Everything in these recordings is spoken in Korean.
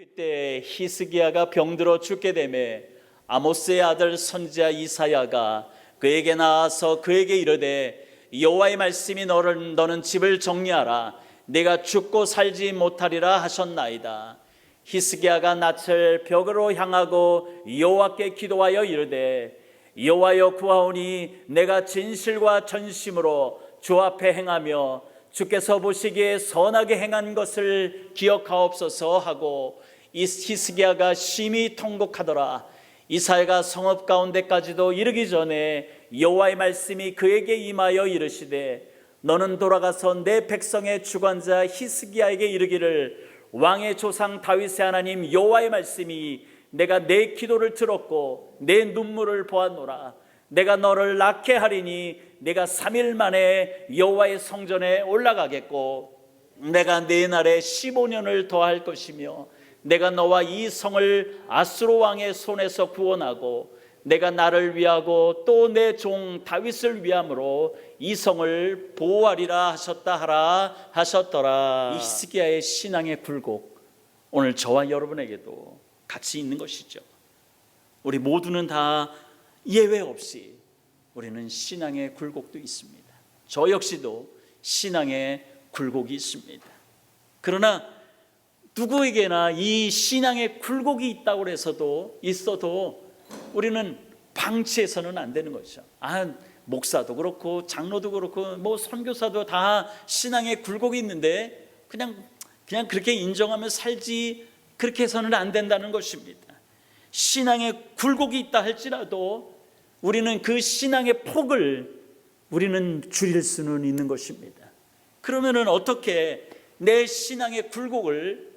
그때 히스기야가 병들어 죽게 되매 아모스의 아들 선지자 이사야가 그에게 나와서 그에게 이르되 여호와의 말씀이 너는 집을 정리하라 내가 죽고 살지 못하리라 하셨나이다. 히스기야가 낯을 벽으로 향하고 여호와께 기도하여 이르되 여호와여 구하오니 내가 진실과 전심으로 주 앞에 행하며 주께서 보시기에 선하게 행한 것을 기억하옵소서 하고 이 히스기야가 심히 통곡하더라. 이사야가 성읍 가운데까지도 이르기 전에 여호와의 말씀이 그에게 임하여 이르시되 너는 돌아가서 내 백성의 주관자 히스기야에게 이르기를 왕의 조상 다윗의 하나님 여호와의 말씀이 내가 내 기도를 들었고 내 눈물을 보았노라. 내가 너를 낳게 하리니 내가 3일 만에 여호와의 성전에 올라가겠고 내가 네 날에 15년을 더할 것이며 내가 너와 이 성을 아수르 왕의 손에서 구원하고 내가 나를 위하고 또 내 종 다윗을 위함으로 이 성을 보호하리라 하셨다 하라 하셨더라. 히스기야의 신앙의 굴곡 오늘 저와 여러분에게도 같이 있는 것이죠. 우리 모두는 다 예외 없이 우리는 신앙의 굴곡도 있습니다. 저 역시도 신앙의 굴곡이 있습니다. 그러나 누구에게나 이 신앙의 굴곡이 있다고 해서도 있어도 우리는 방치해서는 안 되는 거죠. 목사도 그렇고 장로도 그렇고 뭐 선교사도 다 신앙의 굴곡이 있는데 그냥 그렇게 인정하며 살지 그렇게 해서는 안 된다는 것입니다. 신앙의 굴곡이 있다 할지라도 우리는 그 신앙의 폭을 우리는 줄일 수는 있는 것입니다. 그러면은 어떻게 내 신앙의 굴곡을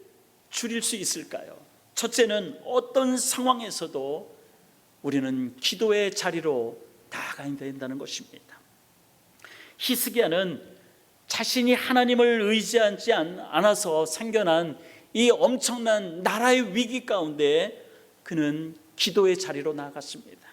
줄일 수 있을까요? 첫째는 어떤 상황에서도 우리는 기도의 자리로 나아가야 된다는 것입니다. 히스기야는 자신이 하나님을 의지하지 않아서 생겨난 이 엄청난 나라의 위기 가운데 그는 기도의 자리로 나아갔습니다.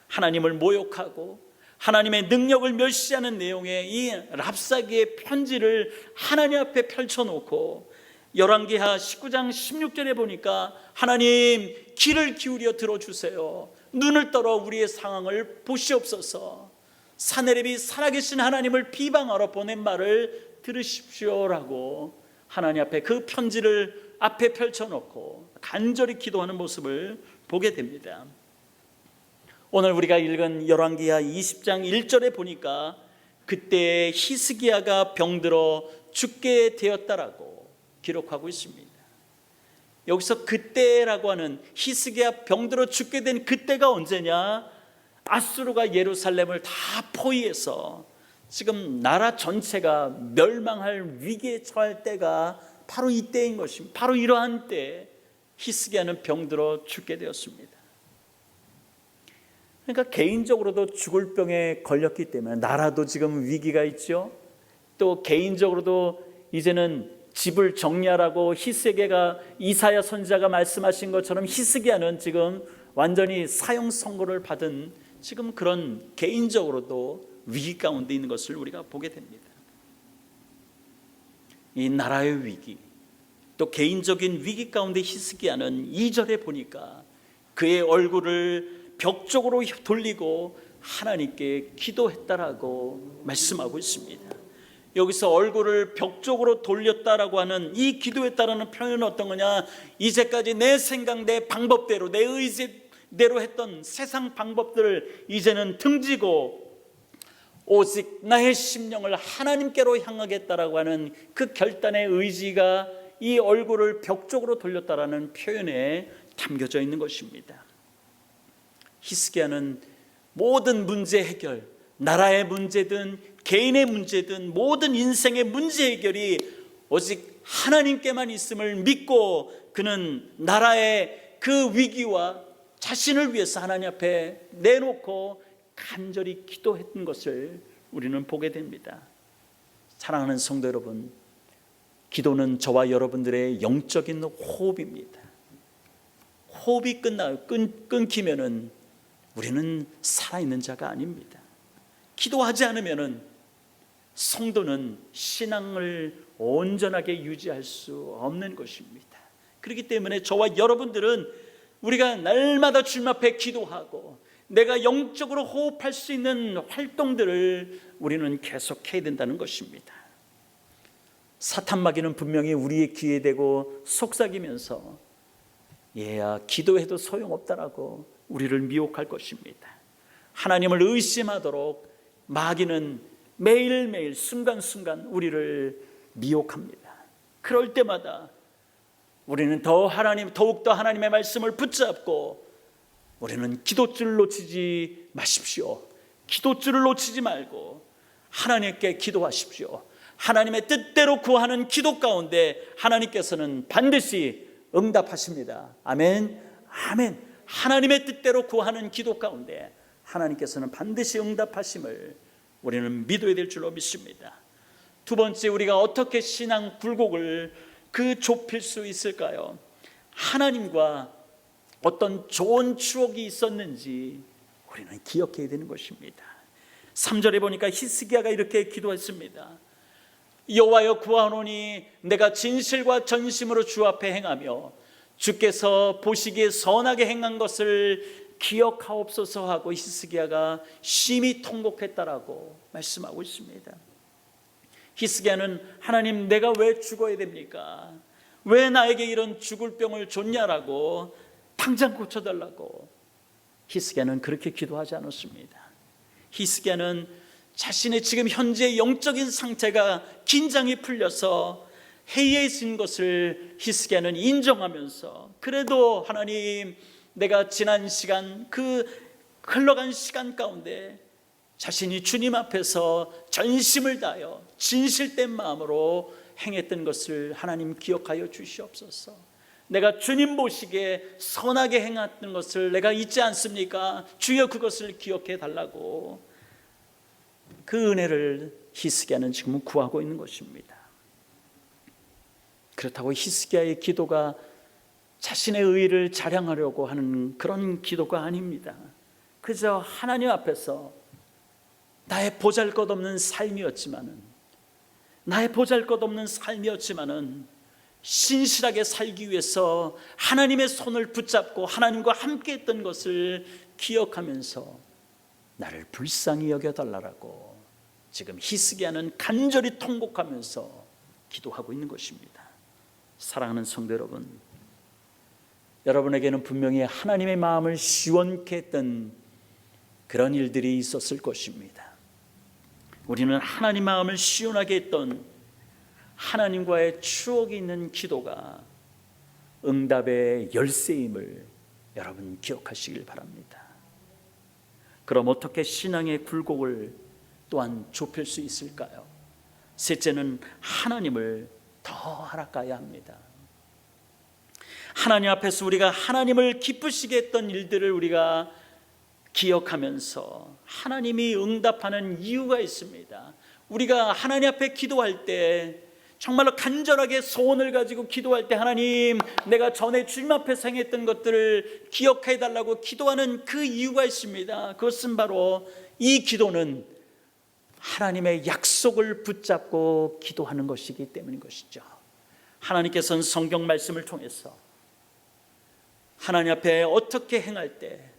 하나님을 모욕하고 하나님의 능력을 멸시하는 내용의 이 랍사기의 편지를 하나님 앞에 펼쳐놓고 열왕기하 19장 16절에 보니까 하나님 귀를 기울여 들어주세요. 눈을 떨어 우리의 상황을 보시옵소서. 사내립이 살아계신 하나님을 비방하러 보낸 말을 들으십시오라고 하나님 앞에 그 편지를 앞에 펼쳐놓고 간절히 기도하는 모습을 보게 됩니다. 오늘 우리가 읽은 열왕기하 20장 1절에 보니까 그때 히스기야가 병들어 죽게 되었다라고 기록하고 있습니다. 여기서 그때라고 하는 히스기야 병들어 죽게 된 그때가 언제냐? 아수르가 예루살렘을 다 포위해서 지금 나라 전체가 멸망할 위기에 처할 때가 바로 이때인 것입니다. 바로 이러한 때 히스기야는 병들어 죽게 되었습니다. 그러니까 개인적으로도 죽을 병에 걸렸기 때문에 나라도 지금 위기가 있죠. 또 개인적으로도 이제는 집을 정리하라고 히스기야가 이사야 선지자가 말씀하신 것처럼 히스기야는 지금 완전히 사형 선고를 받은 지금 그런 개인적으로도 위기 가운데 있는 것을 우리가 보게 됩니다. 이 나라의 위기 또 개인적인 위기 가운데 히스기야는 2절에 보니까 그의 얼굴을 벽 쪽으로 돌리고 하나님께 기도했다라고 말씀하고 있습니다. 여기서 얼굴을 벽 쪽으로 돌렸다라고 하는 이 기도했다라는 표현은 어떤 거냐? 이제까지 내 생각, 내 방법대로, 내 의지대로 했던 세상 방법들을 이제는 등지고 오직 나의 심령을 하나님께로 향하겠다라고 하는 그 결단의 의지가 이 얼굴을 벽 쪽으로 돌렸다라는 표현에 담겨져 있는 것입니다. 히스기야는 모든 문제 해결, 나라의 문제든 개인의 문제든 모든 인생의 문제 해결이 오직 하나님께만 있음을 믿고 그는 나라의 그 위기와 자신을 위해서 하나님 앞에 내놓고 간절히 기도했던 것을 우리는 보게 됩니다. 사랑하는 성도 여러분, 기도는 저와 여러분들의 영적인 호흡입니다. 호흡이 끊기면은 우리는 살아있는 자가 아닙니다. 기도하지 않으면은 성도는 신앙을 온전하게 유지할 수 없는 것입니다. 그렇기 때문에 저와 여러분들은 우리가 날마다 주님 앞에 기도하고 내가 영적으로 호흡할 수 있는 활동들을 우리는 계속해야 된다는 것입니다. 사탄 마귀는 분명히 우리의 귀에 대고 속삭이면서 얘야 기도해도 소용없다라고 우리를 미혹할 것입니다. 하나님을 의심하도록 마귀는 매일매일 순간순간 우리를 미혹합니다. 그럴 때마다 우리는 더욱더 하나님의 말씀을 붙잡고 우리는 기도줄을 놓치지 마십시오. 기도줄을 놓치지 말고 하나님께 기도하십시오. 하나님의 뜻대로 구하는 기도 가운데 하나님께서는 반드시 응답하십니다. 아멘, 아멘. 하나님의 뜻대로 구하는 기도 가운데 하나님께서는 반드시 응답하심을 우리는 믿어야 될 줄로 믿습니다. 두 번째, 우리가 어떻게 신앙 굴곡을 좁힐 수 있을까요? 하나님과 어떤 좋은 추억이 있었는지 우리는 기억해야 되는 것입니다. 3절에 보니까 히스기야가 이렇게 기도했습니다. 여호와여 구하노니 내가 진실과 전심으로 주 앞에 행하며 주께서 보시기에 선하게 행한 것을 기억하옵소서 하고 히스기야가 심히 통곡했다라고 말씀하고 있습니다. 히스기야는 하나님 내가 왜 죽어야 됩니까? 왜 나에게 이런 죽을 병을 줬냐라고 당장 고쳐달라고 히스기야는 그렇게 기도하지 않았습니다. 히스기야는 자신의 지금 현재 영적인 상태가 긴장이 풀려서 해이해진 것을 히스기야는 인정하면서 그래도 하나님 내가 지난 시간 흘러간 시간 가운데 자신이 주님 앞에서 전심을 다하여 진실된 마음으로 행했던 것을 하나님 기억하여 주시옵소서. 내가 주님 보시기에 선하게 행했던 것을 내가 잊지 않습니까? 주여 그것을 기억해 달라고 그 은혜를 히스기야는 지금 구하고 있는 것입니다. 그렇다고 히스기야의 기도가 자신의 의의를 자랑하려고 하는 그런 기도가 아닙니다. 그저 하나님 앞에서 나의 보잘것없는 삶이었지만은 신실하게 살기 위해서 하나님의 손을 붙잡고 하나님과 함께 했던 것을 기억하면서 나를 불쌍히 여겨달라고 지금 히스기야는 간절히 통곡하면서 기도하고 있는 것입니다. 사랑하는 성도 여러분, 여러분에게는 분명히 하나님의 마음을 시원케 했던 그런 일들이 있었을 것입니다. 우리는 하나님 마음을 시원하게 했던 하나님과의 추억이 있는 기도가 응답의 열쇠임을 여러분 기억하시길 바랍니다. 그럼 어떻게 신앙의 굴곡을 또한 좁힐 수 있을까요? 셋째는 하나님을 더 알아가야 합니다. 하나님 앞에서 우리가 하나님을 기쁘시게 했던 일들을 우리가 기억하면서 하나님이 응답하는 이유가 있습니다. 우리가 하나님 앞에 기도할 때 정말로 간절하게 소원을 가지고 기도할 때 하나님 내가 전에 주님 앞에서 행했던 것들을 기억해 달라고 기도하는 그 이유가 있습니다. 그것은 바로 이 기도는 하나님의 약속을 붙잡고 기도하는 것이기 때문인 것이죠. 하나님께서는 성경 말씀을 통해서 하나님 앞에 어떻게 행할 때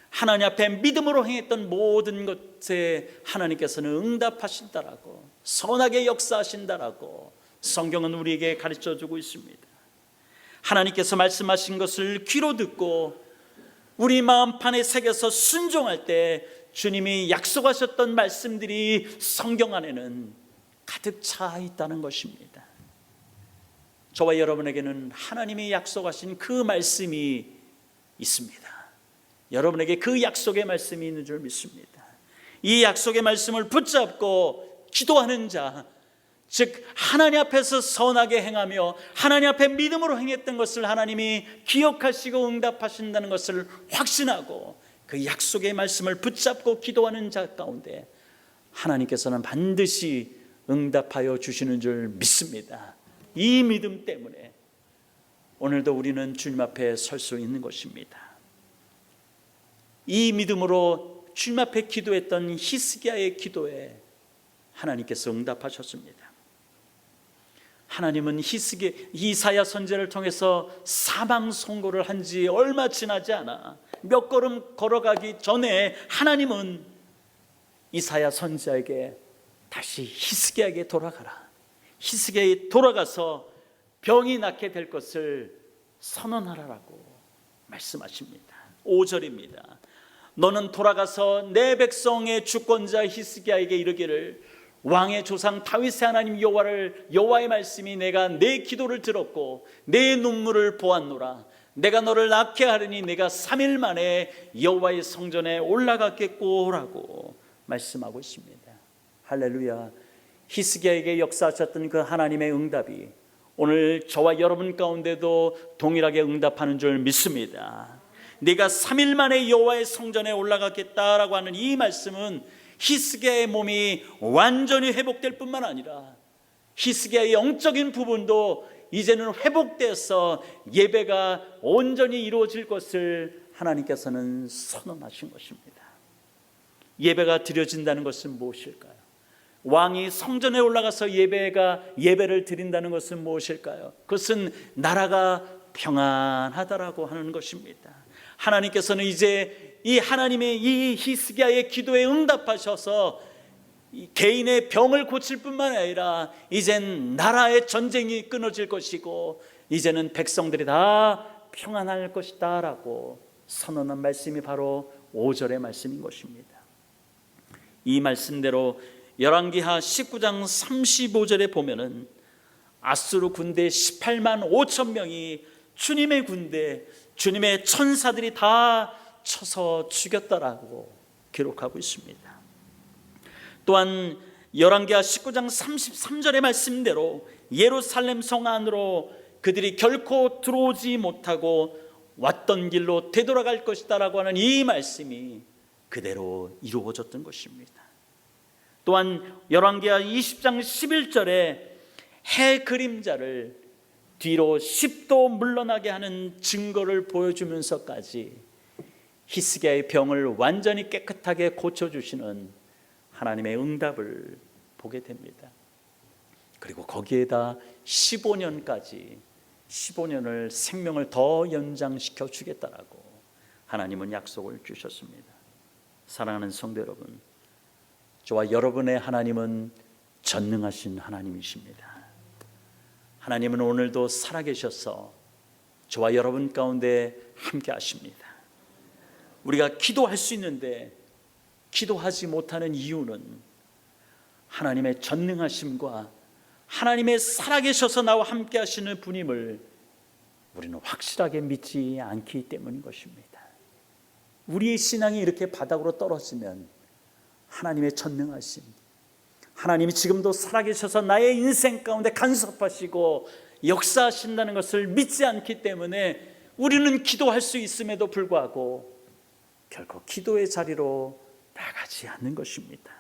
하나님 앞에 믿음으로 행했던 모든 것에 하나님께서는 응답하신다라고 선하게 역사하신다라고 성경은 우리에게 가르쳐주고 있습니다. 하나님께서 말씀하신 것을 귀로 듣고 우리 마음판에 새겨서 순종할 때 주님이 약속하셨던 말씀들이 성경 안에는 가득 차 있다는 것입니다. 저와 여러분에게는 하나님이 약속하신 그 말씀이 있습니다. 여러분에게 그 약속의 말씀이 있는 줄 믿습니다. 이 약속의 말씀을 붙잡고 기도하는 자, 즉 하나님 앞에서 선하게 행하며 하나님 앞에 믿음으로 행했던 것을 하나님이 기억하시고 응답하신다는 것을 확신하고 그 약속의 말씀을 붙잡고 기도하는 자 가운데 하나님께서는 반드시 응답하여 주시는 줄 믿습니다. 이 믿음 때문에 오늘도 우리는 주님 앞에 설 수 있는 것입니다. 이 믿음으로 주님 앞에 기도했던 히스기야의 기도에 하나님께서 응답하셨습니다. 하나님은 이사야 선지자를 통해서 사망 선고를 한 지 얼마 지나지 않아 몇 걸음 걸어가기 전에 하나님은 이사야 선지자에게 다시 히스기야에게 돌아가라, 히스기야에 돌아가서 병이 낫게 될 것을 선언하라라고 말씀하십니다. 5절입니다. 너는 돌아가서 내 백성의 주권자 히스기야에게 이르기를 왕의 조상 다윗의 하나님 여호와의 말씀이 내가 내 기도를 들었고 내 눈물을 보았노라. 내가 너를 낫게 하리니 내가 3일 만에 여호와의 성전에 올라갔겠고라고 말씀하고 있습니다. 할렐루야. 히스기야에게 역사하셨던 그 하나님의 응답이 오늘 저와 여러분 가운데도 동일하게 응답하는 줄 믿습니다. 네가 3일 만에 여호와의 성전에 올라갔겠다라고 하는 이 말씀은 히스기야의 몸이 완전히 회복될 뿐만 아니라 히스기야의 영적인 부분도 이제는 회복돼서 예배가 온전히 이루어질 것을 하나님께서는 선언하신 것입니다. 예배가 드려진다는 것은 무엇일까요? 왕이 성전에 올라가서 예배를 드린다는 것은 무엇일까요? 그것은 나라가 평안하다라고 하는 것입니다. 하나님께서는 이제 이 하나님의 이 히스기야의 기도에 응답하셔서 개인의 병을 고칠 뿐만 아니라 이젠 나라의 전쟁이 끊어질 것이고 이제는 백성들이 다 평안할 것이다 라고 선언한 말씀이 바로 5절의 말씀인 것입니다. 이 말씀대로 열왕기하 19장 35절에 보면은 아수르 군대 18만 5천 명이 주님의 군대, 주님의 천사들이 다 쳐서 죽였다라고 기록하고 있습니다. 또한 열왕기하 19장 33절의 말씀대로 예루살렘 성 안으로 그들이 결코 들어오지 못하고 왔던 길로 되돌아갈 것이다 라고 하는 이 말씀이 그대로 이루어졌던 것입니다. 또한 열왕기하 20장 11절에 해 그림자를 뒤로 10도 물러나게 하는 증거를 보여주면서까지 히스기야의 병을 완전히 깨끗하게 고쳐주시는 하나님의 응답을 보게 됩니다. 그리고 거기에다 15년을 생명을 더 연장시켜 주겠다라고 하나님은 약속을 주셨습니다. 사랑하는 성도 여러분, 저와 여러분의 하나님은 전능하신 하나님이십니다. 하나님은 오늘도 살아계셔서 저와 여러분 가운데 함께 하십니다. 우리가 기도할 수 있는데 기도하지 못하는 이유는 하나님의 전능하심과 하나님의 살아계셔서 나와 함께 하시는 분임을 우리는 확실하게 믿지 않기 때문인 것입니다. 우리의 신앙이 이렇게 바닥으로 떨어지면 하나님의 전능하심, 하나님이 지금도 살아계셔서 나의 인생 가운데 간섭하시고 역사하신다는 것을 믿지 않기 때문에 우리는 기도할 수 있음에도 불구하고 결코 기도의 자리로 나가지 않는 것입니다.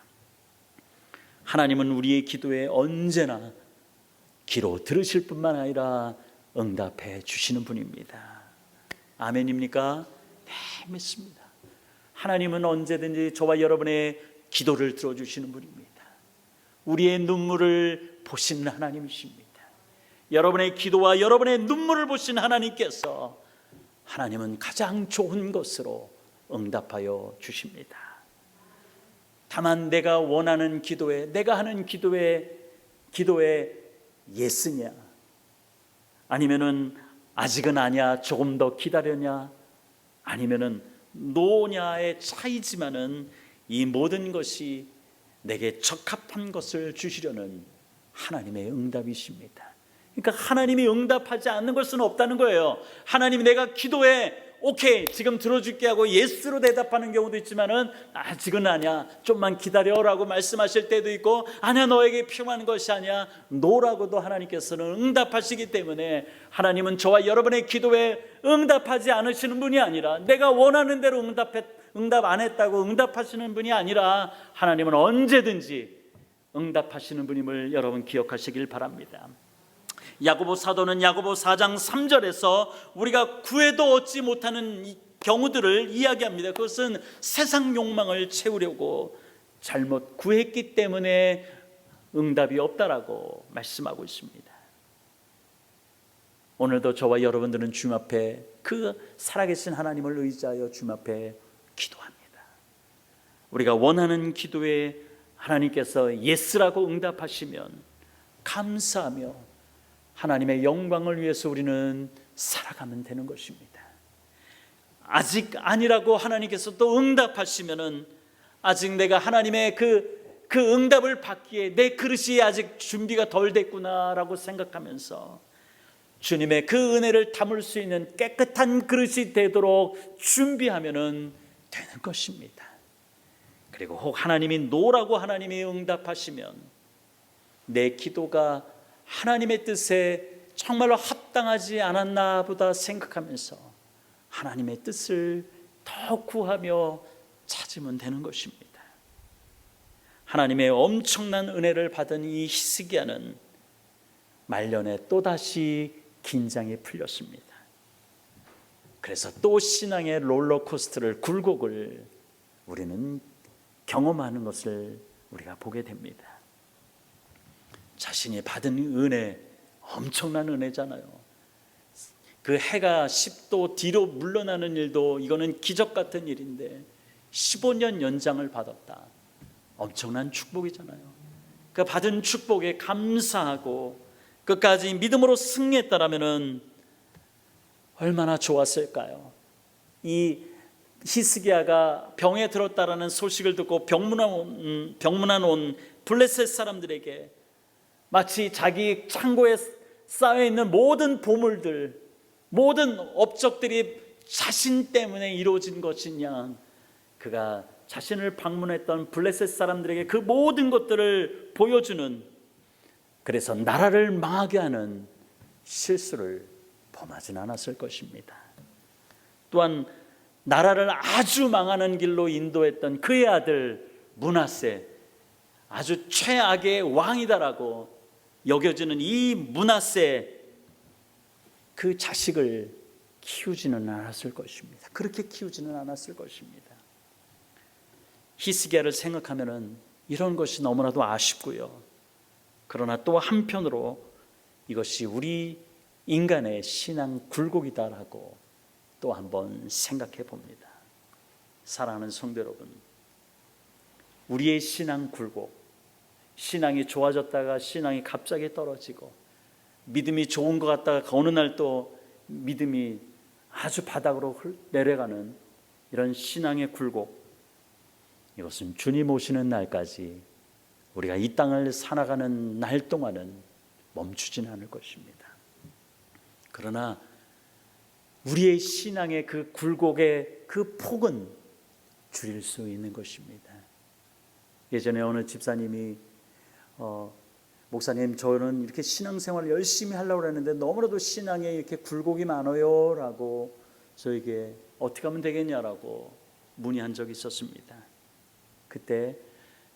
하나님은 우리의 기도에 언제나 귀로 들으실 뿐만 아니라 응답해 주시는 분입니다. 아멘입니까? 네, 믿습니다. 하나님은 언제든지 저와 여러분의 기도를 들어주시는 분입니다. 우리의 눈물을 보시는 하나님이십니다. 여러분의 기도와 여러분의 눈물을 보신 하나님께서 하나님은 가장 좋은 것으로 응답하여 주십니다. 다만 내가 원하는 기도에, 내가 하는 기도에 예스냐, 아니면은 아직은 아니야, 조금 더 기다려냐, 아니면은 노냐의 차이지만은 이 모든 것이 내게 적합한 것을 주시려는 하나님의 응답이십니다. 그러니까 하나님이 응답하지 않는 것은 없다는 거예요. 하나님이 내가 기도에 오케이 지금 들어줄게 하고 예스로 대답하는 경우도 있지만은 아직은 아니야, 좀만 기다려라고 말씀하실 때도 있고, 아니야 너에게 필요한 것이 아니야, 노라고도 하나님께서는 응답하시기 때문에 하나님은 저와 여러분의 기도에 응답하지 않으시는 분이 아니라, 내가 원하는 대로 응답 안 했다고 응답하시는 분이 아니라 하나님은 언제든지 응답하시는 분임을 여러분 기억하시길 바랍니다. 야고보 사도는 야고보 4장 3절에서 우리가 구해도 얻지 못하는 경우들을 이야기합니다. 그것은 세상 욕망을 채우려고 잘못 구했기 때문에 응답이 없다라고 말씀하고 있습니다. 오늘도 저와 여러분들은 주님 앞에 그 살아계신 하나님을 의지하여 주님 앞에 기도합니다. 우리가 원하는 기도에 하나님께서 예스라고 응답하시면 감사하며 하나님의 영광을 위해서 우리는 살아가면 되는 것입니다. 아직 아니라고 하나님께서 또 응답하시면은 아직 내가 하나님의 그 응답을 받기에 내 그릇이 아직 준비가 덜 됐구나라고 생각하면서 주님의 그 은혜를 담을 수 있는 깨끗한 그릇이 되도록 준비하면은 되는 것입니다. 그리고 혹 하나님이 노라고 하나님이 응답하시면 내 기도가 하나님의 뜻에 정말로 합당하지 않았나 보다 생각하면서 하나님의 뜻을 더 구하며 찾으면 되는 것입니다. 하나님의 엄청난 은혜를 받은 이 히스기야는 말년에 또다시 긴장이 풀렸습니다. 그래서 또 신앙의 롤러코스터를 굴곡을 우리는 경험하는 것을 우리가 보게 됩니다. 자신이 받은 은혜, 엄청난 은혜잖아요. 그 해가 10도 뒤로 물러나는 일도 이거는 기적 같은 일인데 15년 연장을 받았다. 엄청난 축복이잖아요. 그 받은 축복에 감사하고 끝까지 믿음으로 승리했다라면은 얼마나 좋았을까요? 이 히스기야가 병에 들었다라는 소식을 듣고 병문안 온 블레셋 사람들에게 마치 자기 창고에 쌓여 있는 모든 보물들, 모든 업적들이 자신 때문에 이루어진 것이냐, 그가 자신을 방문했던 블레셋 사람들에게 그 모든 것들을 보여주는, 그래서 나라를 망하게 하는 실수를 범하진 않았을 것입니다. 또한 나라를 아주 망하는 길로 인도했던 그의 아들 므낫세, 아주 최악의 왕이다라고 여겨지는 이 므낫세, 그 자식을 키우지는 않았을 것입니다. 그렇게 키우지는 않았을 것입니다. 히스기야를 생각하면은 이런 것이 너무나도 아쉽고요. 그러나 또 한편으로 이것이 우리 인간의 신앙 굴곡이다라고 또 한번 생각해 봅니다. 사랑하는 성도 여러분, 우리의 신앙 굴곡, 신앙이 좋아졌다가 신앙이 갑자기 떨어지고 믿음이 좋은 것 같다가 어느 날 또 믿음이 아주 바닥으로 내려가는 이런 신앙의 굴곡, 이것은 주님 오시는 날까지 우리가 이 땅을 살아가는 날 동안은 멈추지는 않을 것입니다. 그러나 우리의 신앙의 그 굴곡의 그 폭은 줄일 수 있는 것입니다. 예전에 어느 집사님이 목사님, 저는 이렇게 신앙생활을 열심히 하려고 했는데 너무나도 신앙에 이렇게 굴곡이 많아요 라고 저에게 어떻게 하면 되겠냐라고 문의한 적이 있었습니다. 그때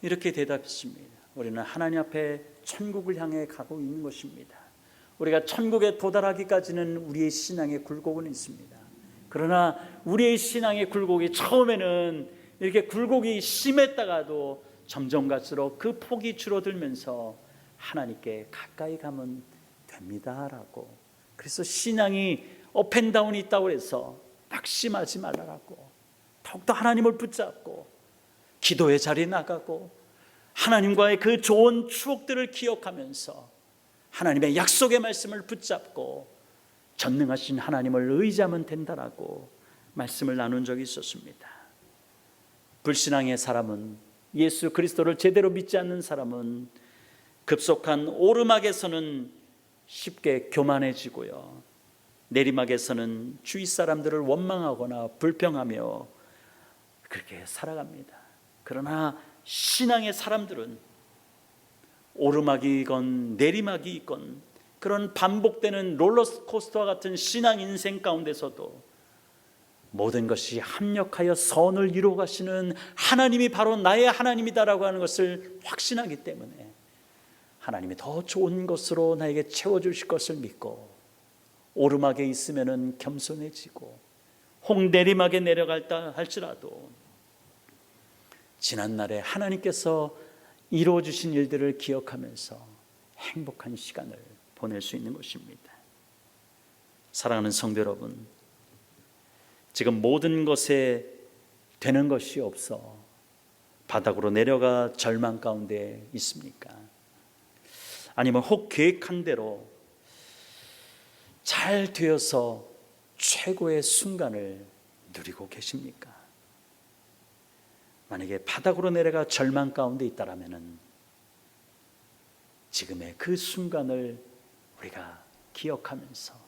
이렇게 대답했습니다. 우리는 하나님 앞에 천국을 향해 가고 있는 것입니다. 우리가 천국에 도달하기까지는 우리의 신앙의 굴곡은 있습니다. 그러나 우리의 신앙의 굴곡이 처음에는 이렇게 굴곡이 심했다가도 점점 갈수록 그 폭이 줄어들면서 하나님께 가까이 가면 됩니다라고. 그래서 신앙이 업앤다운이 있다고 해서 낙심하지 말라라고, 더욱더 하나님을 붙잡고 기도의 자리에 나가고 하나님과의 그 좋은 추억들을 기억하면서 하나님의 약속의 말씀을 붙잡고 전능하신 하나님을 의지하면 된다라고 말씀을 나눈 적이 있었습니다. 불신앙의 사람은, 예수 그리스도를 제대로 믿지 않는 사람은 급속한 오르막에서는 쉽게 교만해지고요, 내리막에서는 주위 사람들을 원망하거나 불평하며 그렇게 살아갑니다. 그러나 신앙의 사람들은 오르막이건 내리막이 있건 그런 반복되는 롤러코스터와 같은 신앙 인생 가운데서도 모든 것이 합력하여 선을 이루어 가시는 하나님이 바로 나의 하나님이다라고 하는 것을 확신하기 때문에 하나님이 더 좋은 것으로 나에게 채워주실 것을 믿고 오르막에 있으면 겸손해지고 혹 내리막에 내려갈다 할지라도 지난날에 하나님께서 이루어주신 일들을 기억하면서 행복한 시간을 보낼 수 있는 것입니다. 사랑하는 성도 여러분, 지금 모든 것에 되는 것이 없어 바닥으로 내려가 절망 가운데 있습니까? 아니면 혹 계획한 대로 잘 되어서 최고의 순간을 누리고 계십니까? 만약에 바닥으로 내려가 절망 가운데 있다라면은 지금의 그 순간을 우리가 기억하면서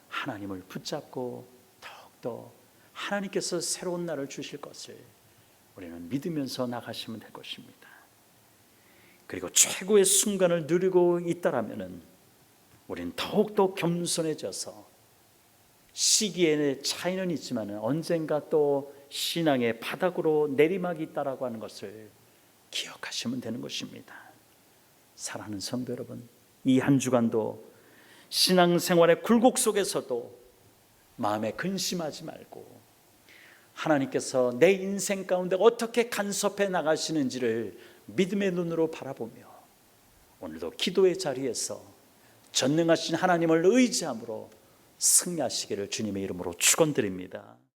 하나님을 붙잡고 더욱더 하나님께서 새로운 날을 주실 것을 우리는 믿으면서 나가시면 될 것입니다. 그리고 최고의 순간을 누리고 있다라면은 우리는 더욱더 겸손해져서 시기의 차이는 있지만 언젠가 또 신앙의 바닥으로 내리막이 있다라고 하는 것을 기억하시면 되는 것입니다. 사랑하는 성도 여러분, 이 한 주간도 신앙생활의 굴곡 속에서도 마음에 근심하지 말고 하나님께서 내 인생 가운데 어떻게 간섭해 나가시는지를 믿음의 눈으로 바라보며 오늘도 기도의 자리에서 전능하신 하나님을 의지함으로 승리하시기를 주님의 이름으로 축원드립니다.